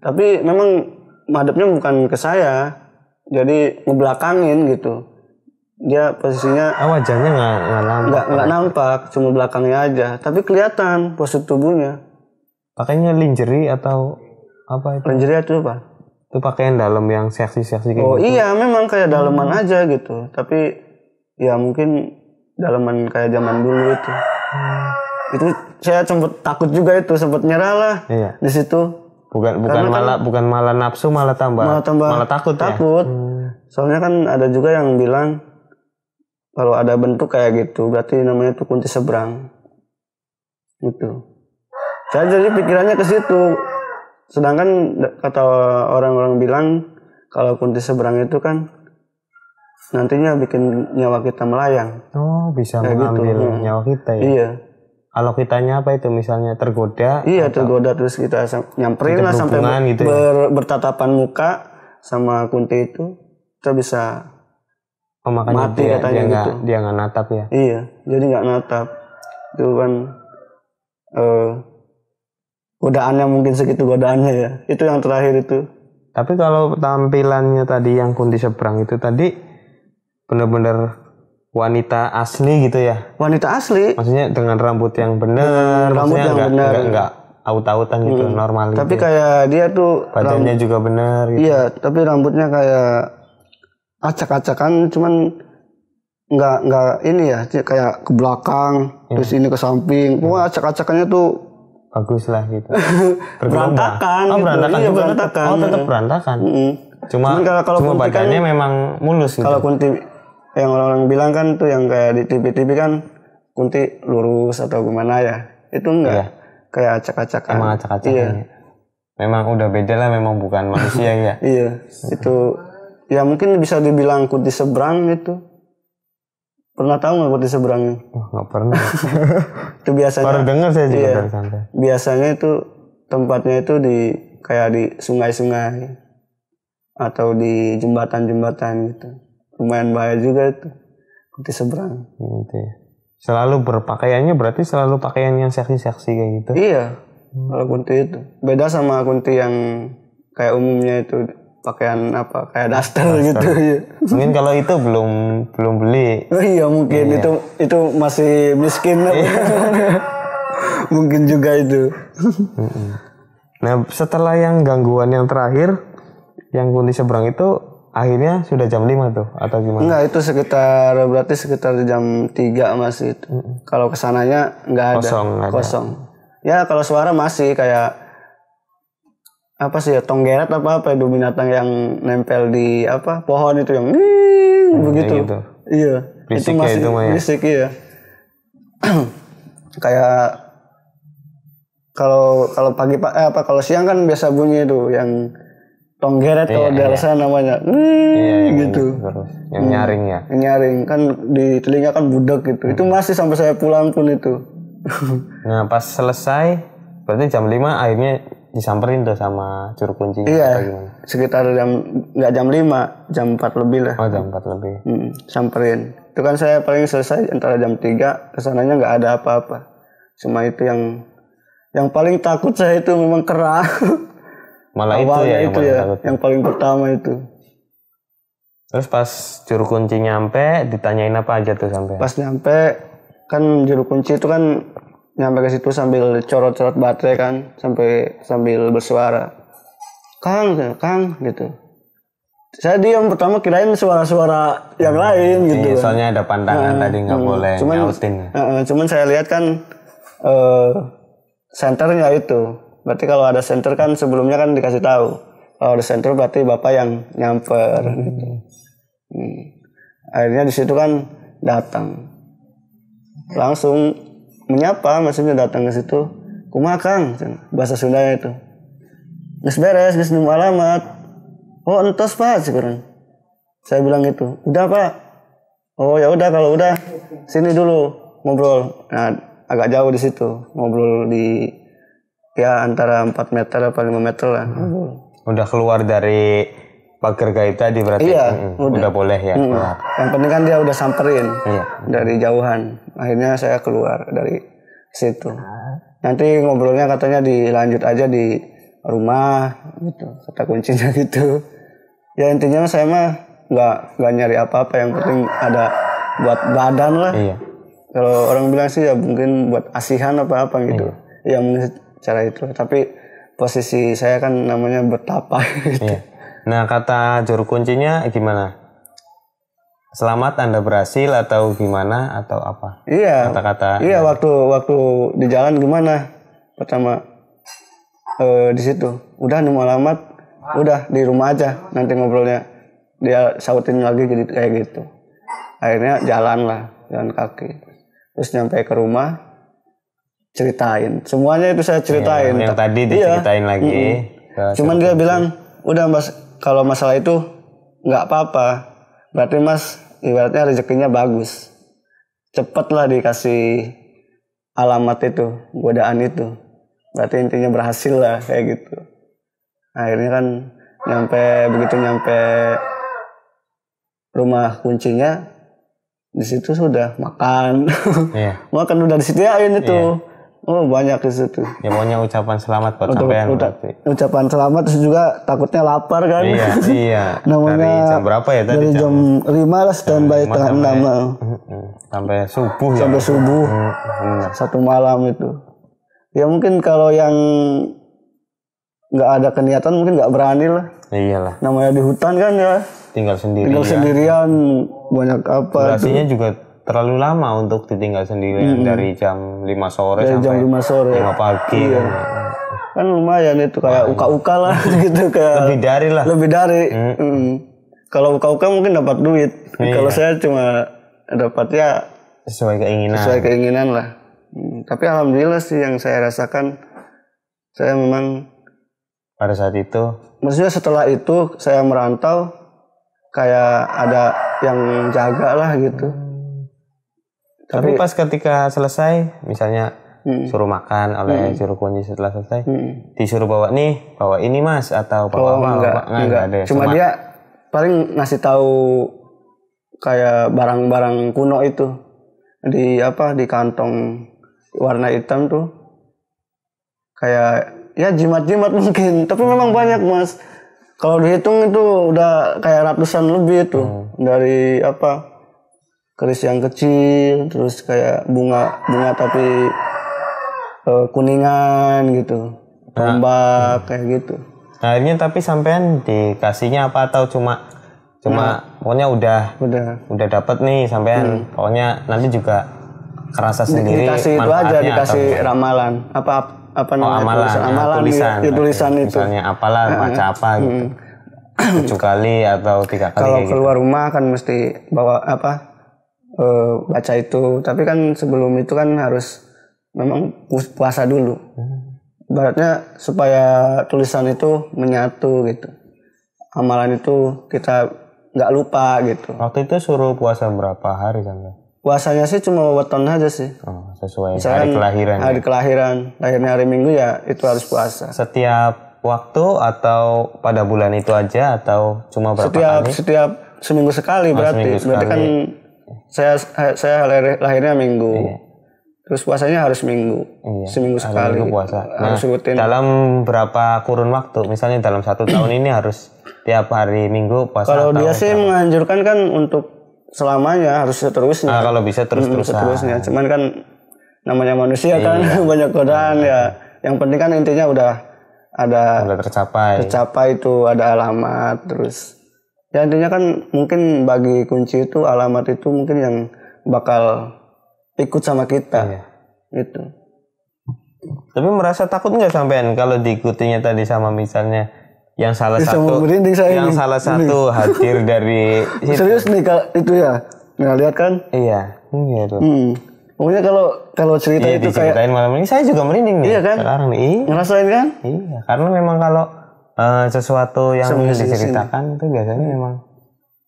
Tapi memang madepnya bukan ke saya. Jadi ngebelakangin gitu. Dia posisinya Wajahnya nggak nampak. Nggak nampak, cuma belakangnya aja. Tapi kelihatan postur tubuhnya. Pakainya lingerie atau apa itu? Lingerie itu apa? Itu pakaian dalam yang seksi-seksi kayak gitu. Iya, memang kayak daleman aja gitu. Tapi ya mungkin daleman kayak zaman dulu itu. Itu saya sempat takut juga itu, sempat nyerah lah. Iya. Di situ. Bukan malah nafsu, malah takut. Ya? Soalnya kan ada juga yang bilang kalau ada bentuk kayak gitu berarti namanya itu kunti seberang. Gitu. Saya jadi pikirannya ke situ. Sedangkan kata orang-orang bilang kalau kunti seberang itu kan nantinya bikin nyawa kita melayang. Oh, bisa kayak mengambil gitu. nyawa kita ya? Iya. Kalau kitanya apa itu misalnya tergoda? Iya, tergoda terus kita nyamperin lah sampai gitu bertatapan muka sama kunti itu kita bisa mati katanya gitu. Dia nggak natap ya? Iya, jadi nggak natap. Itu kan godaannya mungkin segitu godaannya ya. Itu yang terakhir itu. Tapi kalau tampilannya tadi yang kunti seberang itu tadi benar-benar wanita asli gitu ya? Wanita asli. Maksudnya dengan rambut yang benar, rambut yang benar, nggak aut-autan gitu, normal. Tapi gitu. kayak dia tuh badannya juga benar. Gitu. Iya, tapi rambutnya kayak acak-acakan, cuman nggak ini ya, kayak ke belakang, terus ini ke samping. Pokoknya acak-acakannya tuh bagus lah gitu. berantakan. Oh, gitu. berantakan iya, juga. berantakan. Tetap berantakan. Cuma kalau badannya kan, memang mulus gitu. Kalau kunti yang orang-orang bilang kan tuh yang kayak di TV-TV kan kunti lurus atau gimana ya. Itu enggak. Iya. Kayak acak-acakan. Emang acak-acakan. Iya. Memang udah beda lah, memang bukan manusia ya. Iya, itu ya mungkin bisa dibilang kunti seberang itu. Pernah tahu nggak kunti seberang? Nggak pernah. Itu biasanya. Baru dengar saya juga dari santai. Biasanya itu tempatnya itu kayak di sungai-sungai atau di jembatan-jembatan gitu. Lumayan bahaya juga itu kunti seberang. Gitu ya. Selalu berpakaiannya berarti selalu pakaian yang seksi-seksi kayak gitu. Iya. Kalau kunti itu beda sama kunti yang kayak umumnya itu pakaian apa kayak daster gitu ya. Mungkin kalau itu belum beli. Oh iya mungkin itu masih miskin. Mungkin juga itu. Nah setelah yang gangguan yang terakhir yang kunti seberang itu akhirnya sudah jam 5 tuh atau gimana? Enggak, itu berarti sekitar jam 3 masih itu. Kalau kesananya nggak ada. Kosong. Ya kalau suara masih kayak apa sih ya, tonggeret apa itu binatang yang nempel di pohon itu yang begitu. Gitu. Iya. Berisik itu masih itu mah ya. Berisik ya. Kayak kalau pagi kalau siang kan biasa bunyi itu yang tonggeret kalau dari sana namanya. Gitu. Terus yang nyaring ya. Nyaring kan di telinga kan budak gitu. Itu masih sampai saya pulang pun itu. Nah pas selesai berarti jam 5 akhirnya disamperin tuh sama juru kuncinya. Iya, sekitar nggak jam 5, jam 4 lebih lah. Oh jam 4 lebih. Samperin. Itu kan saya paling selesai antara jam 3, kesananya nggak ada apa-apa. Cuma itu yang paling takut saya itu memang kera. Malah itu ya yang paling pertama itu. Terus pas juru kunci nyampe ditanyain apa aja tuh sampai? Pas nyampe kan juru kunci itu kan nyampe ke situ sambil corot-corot baterai kan, sambil bersuara. Kang gitu. Saya diam pertama kirain suara-suara yang lain gitu. Soalnya ada pantangan tadi nggak boleh nyautin. Cuman saya lihat kan senternya itu. Berarti kalau ada senter kan sebelumnya kan dikasih tahu. Kalau udah sentro berarti bapak yang nyamper gitu. Akhirnya di situ kan datang langsung menyapa, maksudnya datang ke situ, kumaha Kang, bahasa Sundanya itu. Geus beres, geus nemu alamat. Oh entos Pak, sekarang. Saya bilang gitu. Udah Pak. Oh ya udah, kalau udah sini dulu ngobrol. Nah agak jauh di situ, ngobrol di ya antara 4 meter atau 5 meter lah. Udah keluar dari pagar gaib tadi berarti. Iya, udah boleh ya. Yang penting kan dia udah samperin Iya. dari jauhan. Akhirnya saya keluar dari situ. Nanti ngobrolnya katanya dilanjut aja di rumah gitu, kata kuncinya gitu. Ya intinya saya mah nggak nyari apa-apa, yang penting ada buat badan lah. Iya. Kalau orang bilang sih ya mungkin buat asihan apa-apa gitu. Ya mungkin cara itu. Tapi posisi saya kan namanya betapa gitu. Iya. Nah, kata juru kuncinya gimana? Selamat Anda berhasil atau gimana atau apa? Iya. Kata-kata. Iya, waktu di jalan gimana? Pertama di situ. Udah nemu alamat, udah di rumah aja nanti ngobrolnya. Dia sautin lagi gitu kayak gitu. Akhirnya jalan kaki. Terus nyampe ke rumah, ceritain. Semuanya itu saya ceritain. Yang tadi diceritain lagi. Cuman dia bilang, udah Mas, kalau masalah itu nggak apa-apa. Berarti Mas ibaratnya rezekinya bagus. Cepet lah dikasih alamat itu, godaan itu. Berarti intinya berhasil lah kayak gitu. Akhirnya kan begitu nyampe rumah kuncinya, di situ sudah makan. Iya. Makan udah disediain itu. Iya. Oh banyak di situ. Ya pokoknya ucapan selamat buat sampean berarti. Ucapan selamat, terus juga takutnya lapar kan. Iya. Namanya dari jam berapa ya tadi? Dari jam 5 lah, standby tengah 6 lah. Sampai subuh ya. Sampai subuh. Satu malam itu. Ya mungkin kalau yang nggak ada keniatan mungkin nggak berani lah. Iyalah. Namanya di hutan kan ya. Tinggal sendirian, banyak apa. Durasinya juga terlalu lama untuk ditinggal sendirian dari jam 5 sore sampai jam 5 sore. 5 pagi. Iya. Kan lumayan itu kayak uka-uka lah gitu, kayak lebih dari. Kalau uka-uka mungkin dapat duit. Kalau saya cuma dapatnya sesuai keinginan lah. Tapi alhamdulillah sih yang saya rasakan, saya memang pada saat itu, maksudnya setelah itu saya merantau, kayak ada yang jaga lah gitu. Tapi pas ketika selesai, misalnya suruh makan oleh juru kunci, setelah selesai disuruh bawa ini Mas, atau bawa enggak ada. Cuma dia paling ngasih tahu kayak barang-barang kuno itu di kantong warna hitam tuh, kayak ya jimat-jimat mungkin, tapi memang banyak Mas. Kalau dihitung itu udah kayak ratusan lebih itu. Dari keris yang kecil, terus kayak bunga tapi kuningan gitu, tombak kayak gitu. Akhirnya tapi sampean dikasihnya apa, atau cuma pokoknya udah dapat nih sampean, pokoknya nanti juga kerasa sendiri. Dikasih itu aja, dikasih ramalan apa namanya, tulisan itu. Misalnya apalah baca apa gitu. 7 kali atau 3 kali. Kalau keluar rumah kan mesti bawa baca itu. Tapi kan sebelum itu kan harus memang puasa dulu. Ibaratnya supaya tulisan itu menyatu gitu. Amalan itu kita nggak lupa gitu. Waktu itu suruh puasa berapa hari sampai? Puasanya sih cuma weton aja sih. Sesuai misalkan hari kelahiran. Hari kelahiran, lahirnya hari Minggu ya itu harus puasa. Setiap waktu atau pada bulan itu aja, atau cuma berapa kali? Setiap seminggu sekali berarti. Berarti kan saya lahirnya Minggu. Iya. Terus puasanya harus Minggu. Iya. Seminggu sekali. Minggu puasa. Harus rutin. Dalam berapa kurun waktu? Misalnya dalam 1 tahun ini harus tiap hari Minggu puasa. Kalau dia sih menganjurkan kan untuk selamanya, harus seterusnya. Kalau bisa terus-terusan. Seterusnya. Cuman kan namanya manusia kan banyak godaan ya. Yang penting kan intinya udah tercapai itu, ada alamat. Terus ya intinya kan mungkin bagi kunci itu, alamat itu mungkin yang bakal ikut sama kita. Gitu. Tapi merasa takut nggak sampean kalau diikutinya tadi sama misalnya yang salah Bisa satu merinding saya yang ini. salah satu hadir dari situ. Serius nih Kak, itu ya. Nggak lihat kan? Iya tuh. Pokoknya kalau cerita Iya, itu kayak diceritain malam ini saya juga merinding nih. Iya kan? Sekarang nih. ngerasain kan? Iya, karena memang kalau sesuatu yang diceritakan itu biasanya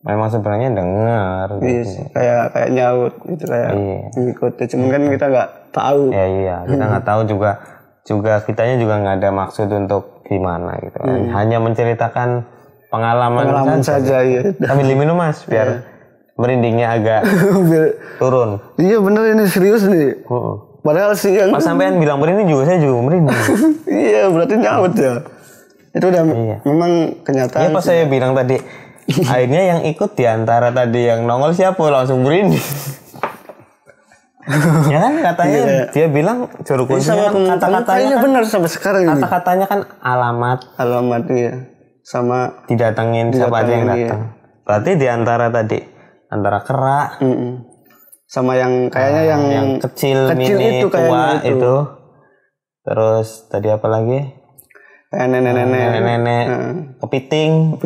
memang sebenarnya dengar. Iya sih, kayak nyaut gitu kayak ngikutin. Cuman kan kita nggak tahu. Ya iya, kita nggak tahu juga kitanya juga nggak ada maksud untuk gimana gitu. Hanya menceritakan pengalaman saja ya. Sambil diminum Mas biar merindingnya agak turun. Iya bener ini serius nih. Padahal sih yang Pas sampean bilang merinding juga saya juga merinding. iya berarti nyaut ya. Itu udah memang kenyataan. Iya pas saya bilang tadi akhirnya yang ikut diantara tadi yang nongol siapa langsung merinding. Ya kan katanya dia bilang juru kuncinya kata-katanya benar sampai sekarang ini. Kata-katanya kan alamat iya. Sama didatengin siapa aja yang datang. Berarti diantara tadi antara kerak sama yang kayaknya yang kecil mini itu tua itu. Terus tadi apa lagi? Kayak nenek-nenek kepiting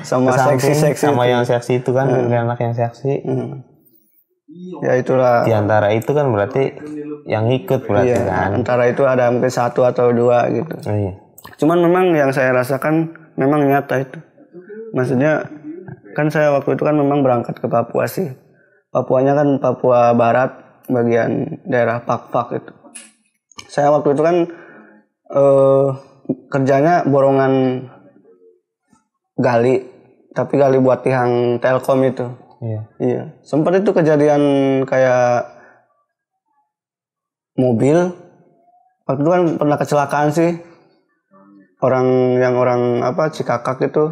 sama seksi sama yang seksi itu kan anak yang seksi. Ya itulah. Di antara itu kan berarti yang ikut berarti kan. Antara itu ada mungkin 1 atau 2 gitu. Iya. Cuman memang yang saya rasakan memang nyata itu. Maksudnya kan saya waktu itu kan memang berangkat ke Papua sih. Papuanya kan Papua Barat, bagian daerah Pak itu. Saya waktu itu kan kerjanya borongan gali, tapi gali buat tiang Telkom itu. Iya. Sempat itu kejadian kayak mobil. Waktu itu kan pernah kecelakaan sih. Orang Cikakak itu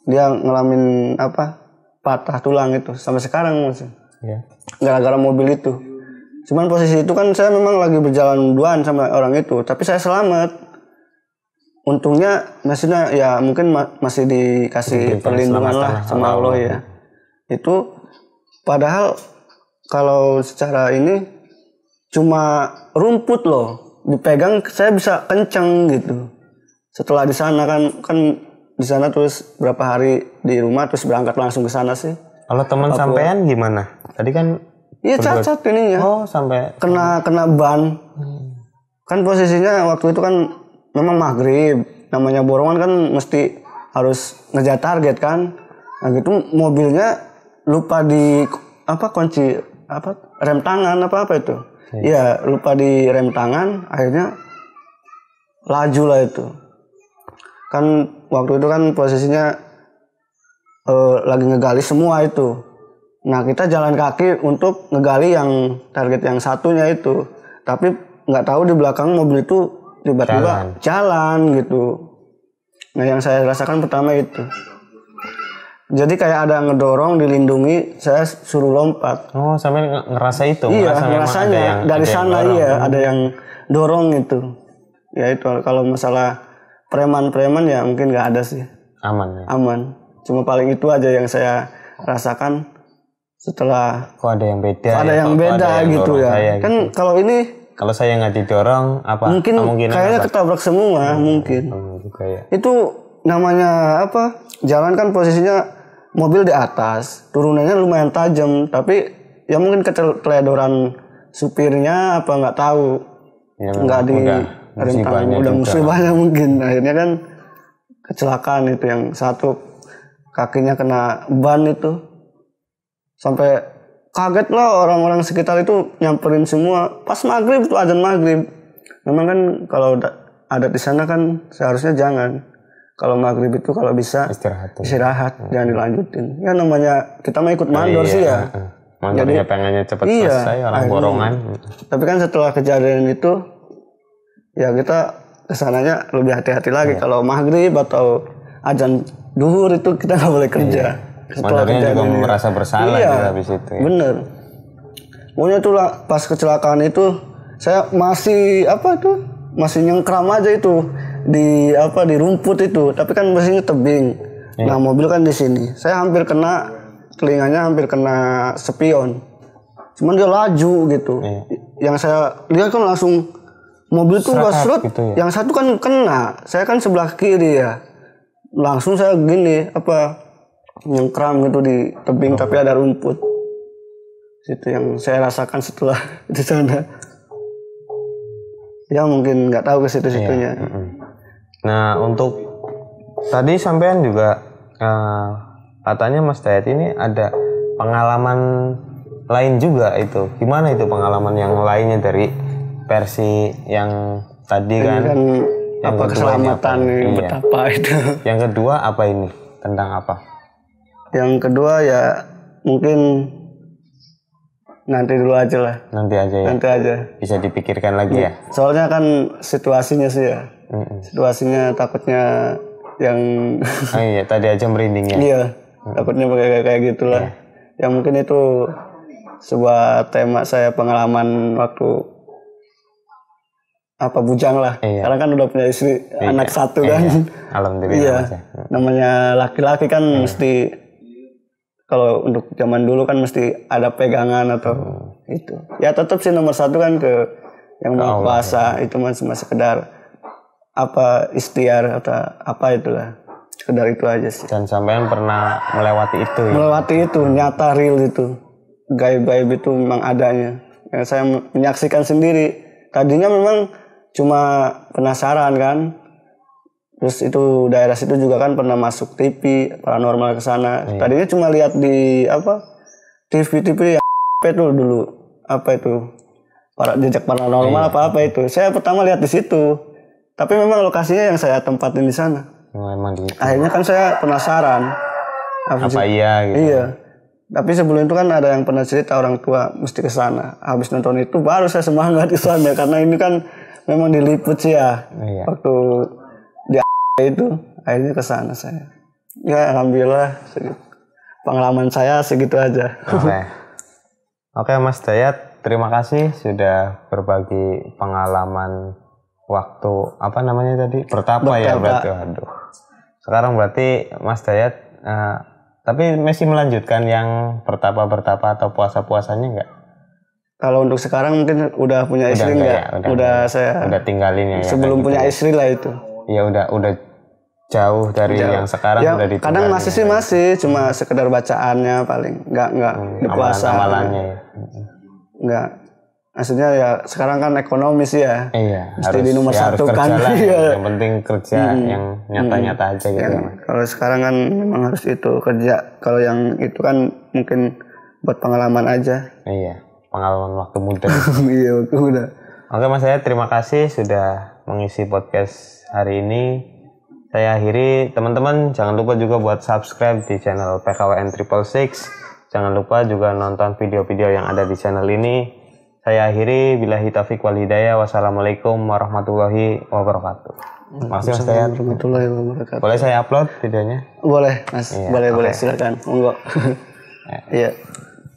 dia ngalamin patah tulang itu sampai sekarang masih. Iya. Gara-gara mobil itu. Cuman posisi itu kan saya memang lagi berjalan duaan sama orang itu, tapi saya selamat. Untungnya maksudnya ya mungkin masih dikasih perlindungan lah sama Allah ya. Itu padahal kalau secara ini cuma rumput loh, dipegang saya bisa kenceng gitu. Setelah di sana kan di sana terus berapa hari di rumah terus berangkat langsung ke sana sih. Kalau teman sampean gimana? Tadi kan iya cacat ininya. Oh, sampai kena ban. Kan posisinya waktu itu kan memang maghrib. Namanya borongan kan mesti harus ngejar target kan. Nah gitu mobilnya lupa di kunci rem tangan apa itu. Iya, lupa di rem tangan, akhirnya laju lah itu. Kan waktu itu kan posisinya lagi ngegali semua itu. Nah kita jalan kaki untuk ngegali yang target yang satunya itu. Tapi nggak tahu di belakang mobil itu tiba-tiba jalan gitu. Nah yang saya rasakan pertama itu. Jadi kayak ada ngedorong, dilindungi, saya suruh lompat. Oh sampai ngerasa itu? Iya ngerasanya dari sana ada yang dorong itu. Ya itu kalau masalah preman ya mungkin nggak ada sih. Aman ya? Aman. Cuma paling itu aja yang saya rasakan setelah. Kok ada yang beda? Ada yang beda gitu ya. Kan gitu. Kalau saya nggak didorong apa? Mungkin kayaknya ketabrak semua mungkin. Itu namanya jalan kan posisinya mobil di atas, turunannya lumayan tajam, tapi ya mungkin keteledoran supirnya apa nggak tahu, nggak di rem udah musibahnya mungkin. Akhirnya kan kecelakaan itu yang satu kakinya kena ban itu, sampai kaget lah orang-orang sekitar itu nyamperin semua pas maghrib tuh azan maghrib. Memang kan kalau adat di sana kan seharusnya jangan. Kalau maghrib itu kalau bisa istirahat jangan dilanjutin. Ya namanya kita mau ikut mandor sih ya. Mandornya pengennya cepat selesai orang borongan. Tapi kan setelah kejadian itu ya kita kesananya lebih hati-hati lagi. Kalau maghrib atau azan duhur itu kita nggak boleh kerja. Mandornya juga merasa bersalah habis itu. Ya. Bener. Pokoknya tuh lah pas kecelakaan itu saya masih masih nyengkram aja itu di rumput itu, tapi kan mesinnya tebing. Nah mobil kan di sini, saya hampir kena telinganya, hampir kena spion. Cuman dia laju gitu. Yang saya lihat kan langsung mobil tuh nggak Seret seret, gitu ya? yang satu kan kena, saya kan sebelah kiri ya, langsung saya gini nyengkram gitu di tebing tapi ada rumput. Itu yang saya rasakan setelah di sana. Ya mungkin nggak tahu ke situ-situnya. Iya. Nah untuk tadi sampean juga katanya Mas Dayat ini ada pengalaman lain juga itu. Gimana itu pengalaman yang lainnya dari versi yang tadi Ini kan? kan Yang apa kedua keselamatan ini apa? ini Iya. betapa itu. Yang kedua apa ini? Tentang apa? Yang kedua ya mungkin nanti dulu aja lah. Nanti aja ya. Nanti aja. Bisa dipikirkan lagi ya. Soalnya kan situasinya sih ya. Situasinya takutnya yang Oh iya, tadi aja merinding ya. iya, takutnya kayak gitulah. Ya mungkin itu sebuah tema saya pengalaman waktu bujang lah. Iya. Karena kan udah punya istri anak satu kan. Iya. Alhamdulillah Iya. Mas ya. Namanya laki-laki kan mesti kalau untuk zaman dulu kan mesti ada pegangan atau itu. Ya tetap sih nomor satu kan ke yang Maha Kuasa itu cuma sekedar ikhtiar atau itulah. Sekedar itu aja sih. Dan sampean pernah melewati itu ya. Melewati itu nyata real itu. Gaib-gaib itu memang adanya. Yang saya menyaksikan sendiri. Tadinya memang cuma penasaran kan. Terus itu daerah situ juga kan pernah masuk TV paranormal ke sana. Tadinya cuma lihat di TV yang itu dulu. Jejak paranormal apa itu. Saya pertama lihat di situ. Tapi memang lokasinya yang saya tempatin di sana. Memang gitu. Akhirnya kan saya penasaran. Apa iya gitu. Iya. Tapi sebelum itu kan ada yang pernah cerita orang tua mesti ke sana. Habis nonton itu baru saya semangat ke sana karena ini kan memang diliput sih ya. Iya. Waktu di itu akhirnya ke sana saya. Ya alhamdulillah pengalaman saya segitu aja. Oke Mas Dayat, terima kasih sudah berbagi pengalaman waktu apa namanya tadi? Bertapa ya berarti. Aduh. Sekarang berarti Mas Dayat tapi masih melanjutkan yang bertapa atau puasa-puasanya enggak? Kalau untuk sekarang mungkin udah punya istri enggak? Saya udah tinggalin ya. Sebelum punya istri lah itu. Ya udah jauh dari yang sekarang ya, udah ditinggalin. Kadang masih cuma sekedar bacaannya paling enggak di puasa. Amalannya ya. Enggak. Maksudnya ya sekarang kan ekonomis ya. Iya. Mesti di nomor satu kan. Yang penting kerja yang nyata-nyata aja gitu. Ya, kalau sekarang kan memang harus itu kerja. Kalau yang itu kan mungkin buat pengalaman aja. Iya. Pengalaman waktu muda. Iya waktu muda. Oke Mas Dayat, terima kasih sudah mengisi podcast hari ini. Saya akhiri, teman-teman jangan lupa juga buat subscribe di channel PKWN 666. Jangan lupa juga nonton video-video yang ada di channel ini. Saya akhiri, billahi taufiq wal hidayah. Wassalamualaikum warahmatullahi wabarakatuh. Makasih Mas Dayat. Warahmatullahi wabarakatuh. Boleh saya upload videonya? Boleh Mas, Iya, boleh silakan. Monggo. Iya.